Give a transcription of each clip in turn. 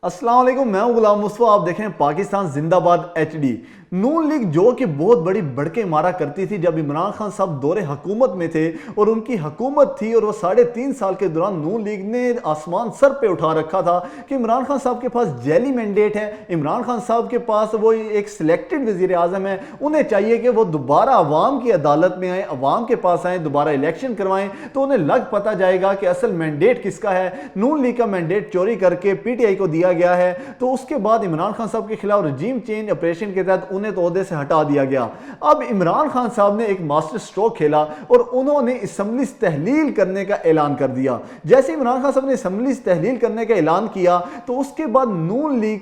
अस्सलाम वालेकुम, मैं हूं गुलाम मुस्तफा। आप देख रहे हैं पाकिस्तान जिंदाबाद एचडी। नून लीग जो कि बहुत बड़ी बढ़के मारा करती थी जब इमरान खान साहब दौरे हुकूमत में थे और उनकी हुकूमत थी, और वो 3.5 साल के दौरान नून लीग ने आसमान सर पे उठा रखा था कि इमरान खान साहब के पास जैली मैंडेट है, इमरान खान साहब के पास वो एक सिलेक्टेड वजीर आजम है, उन्हें चाहिए कि वो दोबारा अवाम की अदालत में आए, अवाम के पास आए, दोबारा इलेक्शन करवाएं, तो उन्हें लग पता जाएगा कि असल मैंडेट किसका है। नून लीग का मैंडेट चोरी करके पीटीआई को दिया गया है, तो उसके बाद इमरान खान साहब के खिलाफ रजीम चेंज ऑपरेशन के तहत उन्हें तो ओहदे से हटा दिया गया। अब इमरान खान साहब ने एक मास्टर स्ट्रोक खेला और उन्होंने असेंबली तहलील करने का ऐलान कर दिया। जैसे इमरान खान साहब ने असेंबली तहलील करने का ऐलान किया तो उसके बाद नून लीग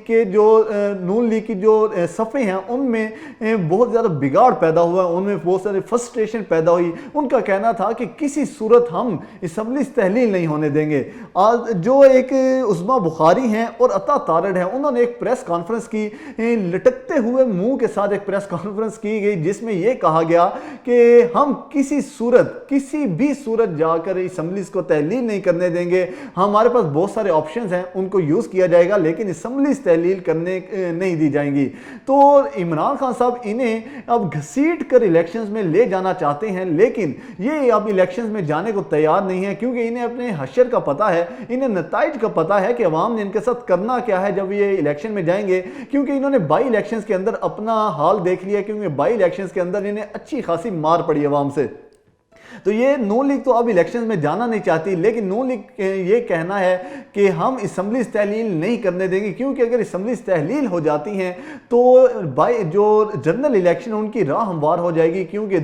की जो सफ़े हैं उनमें बहुत ज़्यादा बिगाड़ पैदा हुआ, उनमें बहुत सारी फ्रस्ट्रेशन पैदा हुई। उनका कहना था कि किसी सूरत हम असेंबली तहलील नहीं होने देंगे। आज जो एक उस्मा बुखारी हैं और अता तारड़ हैं, उन्होंने एक प्रेस कॉन्फ्रेंस की, लटकते हुए मुंह के साथ एक प्रेस कॉन्फ्रेंस की गई जिसमें यह कहा गया कि हम किसी भी सूरत जाकर असेंबली को तहलील नहीं करने देंगे। हमारे पास बहुत सारे ऑप्शंस हैं, उनको यूज़ किया जाएगा, लेकिन असेंबली तहलील करने नहीं दी जाएंगी। तो इमरान खान साहब इन्हें अब घसीट कर इलेक्शंस में ले जाना चाहते हैं, लेकिन ये अब इलेक्शंस में जाने को तैयार नहीं है, क्योंकि इन्हें अपने हशर का पता है, इन्हें नताइज का पता है कि अवाम ने इनके साथ करना क्या है जब ये इलेक्शन में जाएंगे। क्योंकि इन्होंने बाई इलेक्शंस के अंदर अपना हाल देख लिया, क्योंकि बाई इलेक्शंस के अंदर इन्हें अच्छी खासी मार पड़ी अवाम से। तो ये नून लीग तो अब इलेक्शंस में जाना नहीं चाहती, लेकिन नून लीग ये कहना है कि हम असेंबली तहलील नहीं करने देंगे, क्योंकि अगर असेंबली तहलील हो जाती हैं तो बाई जो जनरल इलेक्शन है उनकी राह हमवार हो जाएगी। क्योंकि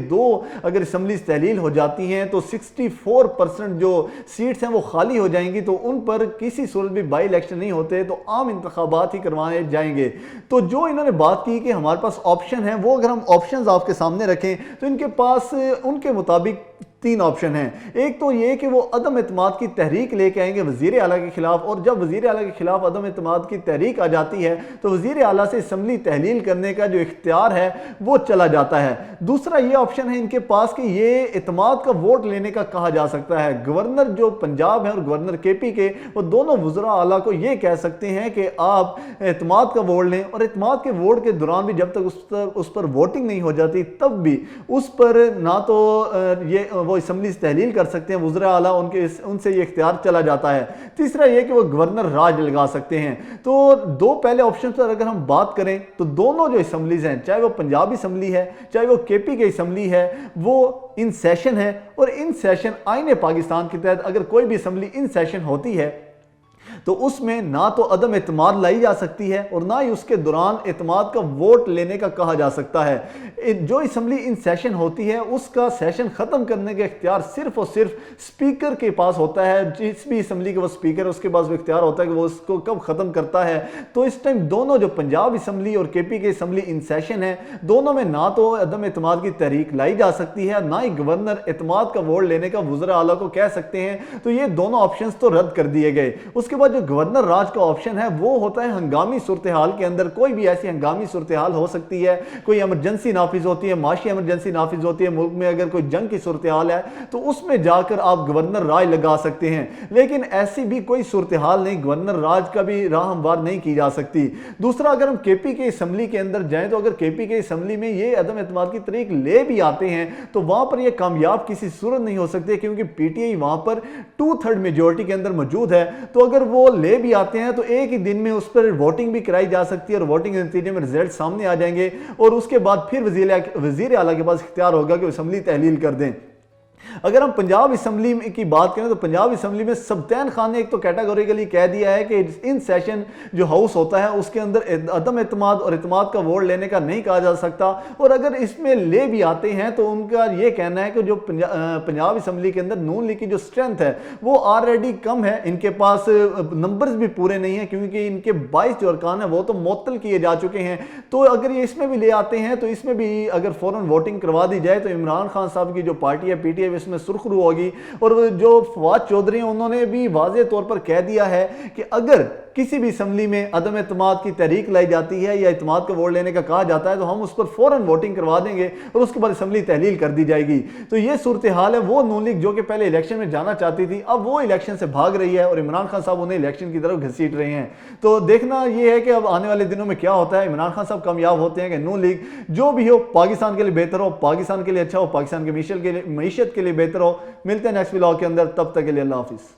अगर असेंबली तहलील हो जाती हैं तो 64% जो सीट्स हैं वो खाली हो जाएंगी, तो उन पर किसी सूरत भी बाई इलेक्शन नहीं होते, तो आम इंतखाबात ही करवाए जाएंगे। तो जो इन्होंने बात की कि हमारे पास ऑप्शन है, वो अगर हम ऑप्शन आपके सामने रखें तो इनके पास उनके मुताबिक 3 ऑप्शन हैं। एक तो ये कि वो अदम एतमाद की तहरीक लेके आएंगे वजीर आला के खिलाफ, और जब वजीर आला के खिलाफ अदम एतमाद की तहरीक आ जाती है तो वजीर आला से असेंबली तहलील करने का जो इख्तियार है वो चला जाता है। दूसरा ये ऑप्शन है इनके पास कि ये एतमाद का वोट लेने का कहा जा सकता है। गवर्नर जो पंजाब है और गवर्नर केपी के, वो दोनों वज़रा आला को ये कह सकते हैं कि आप एतमाद का वोट लें, और एतमाद के वोट के दौरान भी जब तक उस पर वोटिंग नहीं हो जाती तब भी उस पर ना तो ये असेंबली तहलील कर सकते हैं वज़रा आला, उनसे ये इख्तियार चला जाता है। तीसरा ये कि वो गवर्नर राज लगा सकते हैं। तो 2 पहले ऑप्शन पर अगर हम बात करें तो दोनों जो असेंबलीज हैं, चाहे वो पंजाब असेंबली है चाहे वो केपी की असेंबली है, वो इन सेशन है, और इन सेशन आईने पाकिस्तान के तहत अगर कोई भी असेंबली इन सेशन होती है तो उसमें ना तो अदम एतमाद लाई जा सकती है और ना ही उसके दौरान एतमाद का वोट लेने का कहा जा सकता है। जो असेंबली इन सेशन होती है उसका सेशन ख़त्म करने का इख्तियार सिर्फ और सिर्फ स्पीकर के पास होता है। जिस भी असेंबली का वो स्पीकर है उसके पास वो इख्तियार होता है कि वो उसको कब ख़त्म करता है। तो इस टाइम दोनों जो पंजाब असेंबली और केपी की असेंबली इन सेशन है, दोनों में ना तो अदम एतमाद की तहरीक लाई जा सकती है, ना ही गवर्नर एतमाद का वोट लेने का वज़रा आला को कह सकते हैं। तो ये दोनों ऑप्शन तो रद्द कर दिए गए। उसके बाद जो गवर्नर राज का ऑप्शन है वो होता है हंगामी सूरत हाल के अंदर, कोई भी ऐसी हंगामी सूरत हाल हो सकती है, कोई इमरजेंसी नाफिज होती है, माशी इमरजेंसी नाफिज होती है, मुल्क में अगर कोई जंग की सूरत हाल है तो उसमें जाकर आप गवर्नर राज लगा सकते हैं। लेकिन ऐसी भी कोई सूरत हाल नहीं, गवर्नर राज का भी राह हमवार नहीं की जा सकती। दूसरा, अगर हम केपी के असेंबली के अंदर जाएं तो अगर केपी के असेंबली में ये अदम एतमाद की तहरीक ले भी आते हैं तो वहां पर ये कामयाब किसी सूरत नहीं हो सकते, क्योंकि पीटीआई वहां पर 2/3 मेजोरिटी के अंदर मौजूद है। तो अगर वो ले भी आते हैं तो एक ही दिन में उस पर वोटिंग भी कराई जा सकती है और वोटिंग के नतीजे में रिजल्ट सामने आ जाएंगे, और उसके बाद फिर वजीर आला के पास इख्तियार होगा कि असेंबली तहलील कर दें। अगर हम पंजाब असेंबली की बात करें तो पंजाब असेंबली में सबतैन खान ने एक तो कैटेगोरिकली कह दिया है कि इन सेशन जो हाउस होता है उसके अंदर अदम एतमाद और एतमाद का वोट लेने का नहीं कहा जा सकता, और अगर इसमें ले भी आते हैं तो उनका ये कहना है कि जो पंजाब असेंबली के अंदर नून लीग की जो स्ट्रेंथ है वो ऑलरेडी कम है, इनके पास नंबर्स भी पूरे नहीं है, क्योंकि इनके 22 जो अरकान है वो तो मुअत्तल किए जा चुके हैं। तो अगर ये इसमें भी ले आते हैं तो इसमें भी अगर फौरन वोटिंग करवा दी जाए तो इमरान खान साहब की जो पार्टी है पीटीआई اس میں سرخرو ہوگی. اور جو فواد چودھری ہیں انہوں نے بھی واضح طور پر کہہ دیا ہے کہ اگر کسی بھی اسمبلی میں عدم اعتماد کی تحریک لائی جاتی ہے یا اعتماد کا ووٹ لینے کا کہا جاتا ہے تو ہم اس پر فوراً ووٹنگ کروا دیں گے اور اس کے بعد اسمبلی تحلیل کر دی جائے گی. تو یہ صورتحال ہے. وہ نون لیگ جو کہ پہلے الیکشن میں جانا چاہتی تھی اب وہ الیکشن سے بھاگ رہی ہے اور عمران خان صاحب انہیں الیکشن کی طرف گھسیٹ رہے ہیں. تو دیکھنا یہ ہے کہ اب آنے والے دنوں میں کیا ہوتا ہے. عمران خان صاحب کامیاب ہوتے ہیں کہ نون لیگ جو بھی ہو پاکستان کے لیے بہتر ہو, پاکستان کے لیے اچھا ہو, پاکستان کی معیشت کے لیے بہتر ہو. ملتے ہیں نیکسٹ ولاگ کے اندر, تب تک کے لیے اللہ حافظ.